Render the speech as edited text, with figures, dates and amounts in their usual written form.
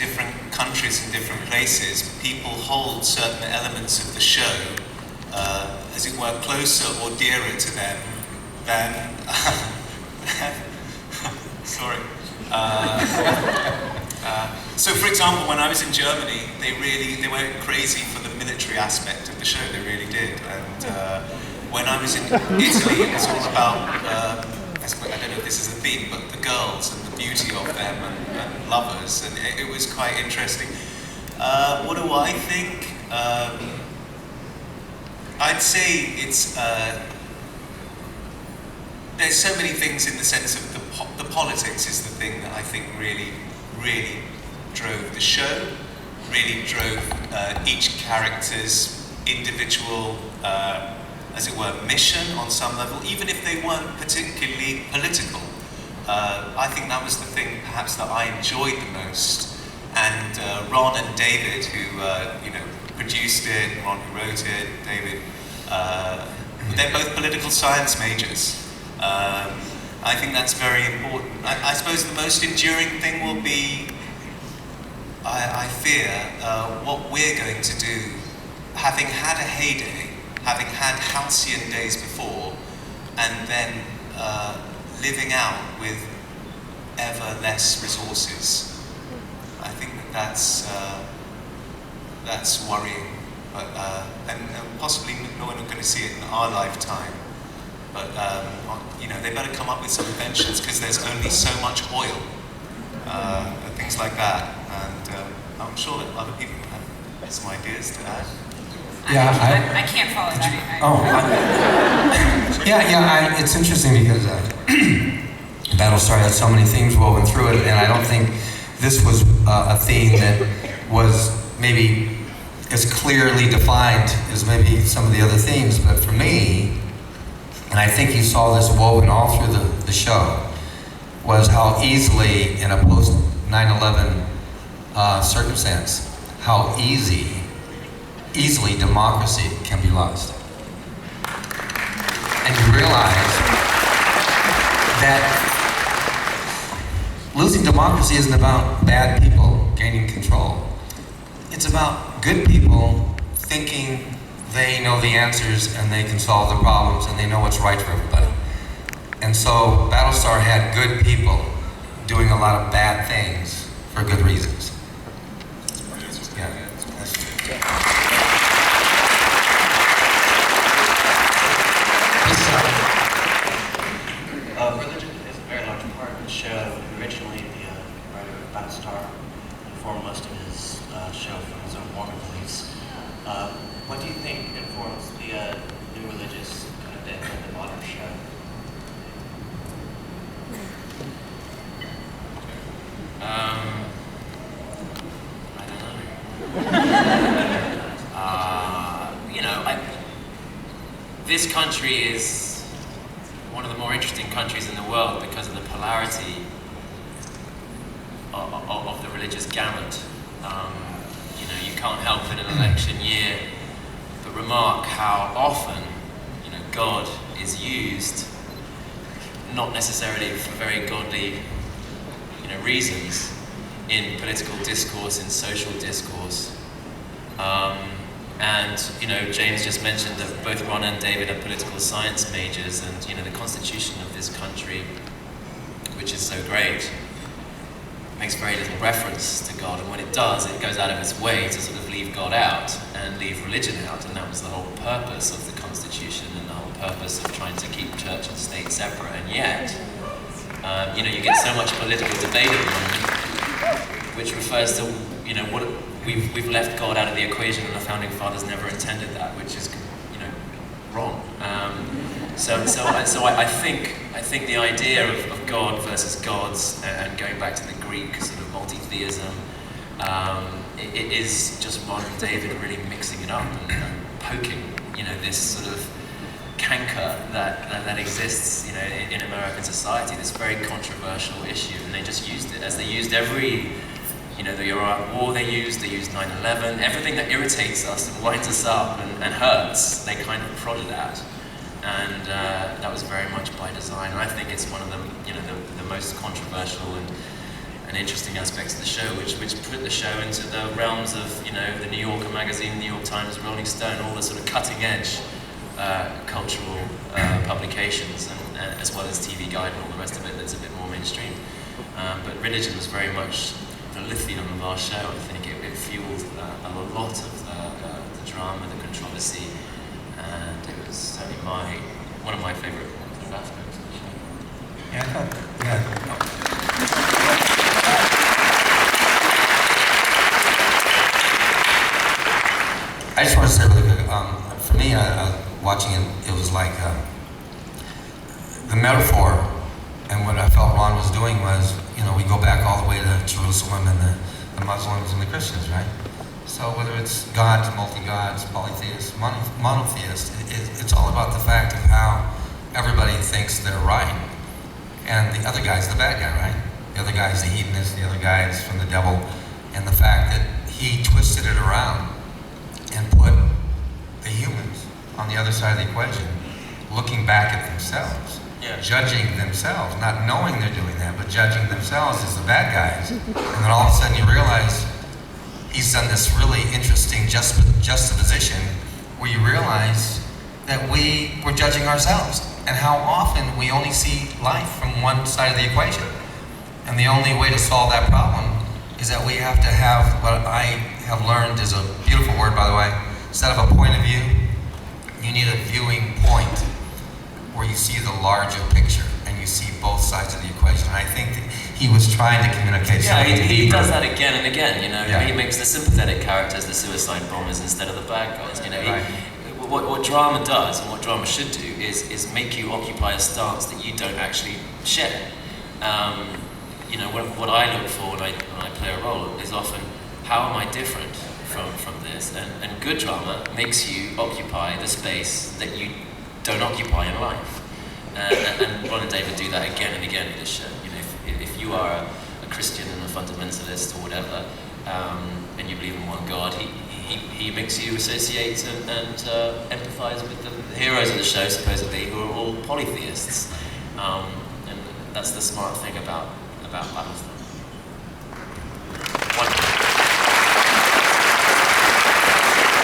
different countries and different places, people hold certain elements of the show, as it were, closer or dearer to them than, sorry. So for example, when I was in Germany, they went crazy for the military aspect of the show, they really did. And when I was in Italy, it was all about, I don't know if this is a theme, but the girls and the beauty of them and lovers, and it was quite interesting. What do I think? I'd say it's, there's so many things in the sense of the politics is the thing that I think really drove the show, really drove each character's individual, as it were, mission on some level, even if they weren't particularly political. I think that was the thing perhaps that I enjoyed the most. And Ron and David, who produced it, Ron who wrote it, David, they're both political science majors. I think that's very important. I suppose the most enduring thing will be, I fear, what we're going to do, having had a heyday, having had halcyon days before, and then living out with ever less resources. I think that's worrying, but and possibly no one is going to see it in our lifetime. But they better come up with some inventions because there's only so much oil, and things like that. And I'm sure that other people have some ideas to add. Yeah, I can't follow that. It's interesting because Battlestar had so many themes woven through it, and I don't think this was a theme that was maybe as clearly defined as maybe some of the other themes. But for me, and I think you saw this woven all through the show, was how easily in a post 9/11 circumstance, how easily democracy can be lost. And you realize that losing democracy isn't about bad people gaining control. It's about good people thinking they know the answers and they can solve the problems and they know what's right for everybody. And so Battlestar had good people doing a lot of bad things for good reasons. Religion is a very large part of the show. Originally, the writer of Battlestar informed most of his show from his own Mormon beliefs. What do you think informs the new religious kind of bent in the modern show? This country is one of the more interesting countries in the world because of the polarity of the religious gamut. You can't help in an election year but remark how often, God is used, not necessarily for very godly, reasons, in political discourse, in social discourse. And James just mentioned that both Ron and David are political science majors, and the constitution of this country, which is so great, makes very little reference to God, and when it does, it goes out of its way to sort of leave God out and leave religion out, and that was the whole purpose of the constitution and the whole purpose of trying to keep church and state separate. And yet, you get so much political debate at the moment, which refers to what we've left God out of the equation, and the founding fathers never intended that, which is wrong. So I think the idea of God versus gods, and going back to the Greek sort of multi-theism, it is just Ron and David really mixing it up and poking this sort of canker that exists in American society, this very controversial issue, and they just used it as they used every the Iraq War, they used 9/11, everything that irritates us and winds us up and hurts, they kind of prodded at. And that was very much by design. And I think it's one of the most controversial and interesting aspects of the show, which put the show into the realms of, you know, the New Yorker magazine, New York Times, Rolling Stone, all the sort of cutting edge cultural publications, and as well as TV Guide and all the rest of it that's a bit more mainstream. But religion was very much the lithium of our show. I think it fueled a lot of the drama, the controversy, and it was certainly one of my favourite aspects of the show. Yeah, I thought, yeah. I just want to say really quick, for me, watching it, it was like the metaphor, and what I felt Ron was doing was, you know, we go back all the way to Jerusalem and the Muslims and the Christians, right? So whether it's gods, multi-gods, polytheists, monotheists, it's all about the fact of how everybody thinks they're right, and the other guy's the bad guy, right? The other guy's the hedonist, the other guy's from the devil, and the fact that he twisted it around and put the humans on the other side of the equation, looking back at themselves, judging themselves, not knowing they're doing that, but judging themselves as the bad guys. And then all of a sudden you realize he's done this really interesting juxtaposition where you realize that we're judging ourselves, and how often we only see life from one side of the equation. And the only way to solve that problem is that we have to have what I have learned is a beautiful word, by the way. Instead of a point of view, you need a viewing point where you see the larger picture and you see both sides of the equation. And I think that he was trying to communicate something he deeper. does that again and again, you know. He makes the sympathetic characters the suicide bombers instead of the bad guys, you know. Right. What drama does, and what drama should do, is make you occupy a stance that you don't actually share. You know, what I look for when I play a role is often, how am I different from this? And good drama makes you occupy the space that you don't occupy in life. And Ron and David do that again and again in this show. You know, if you are a Christian and a fundamentalist or whatever, and you believe in one God, he makes you associate and empathize with the heroes of the show, supposedly, who are all polytheists. And that's the smart thing about Battlestar.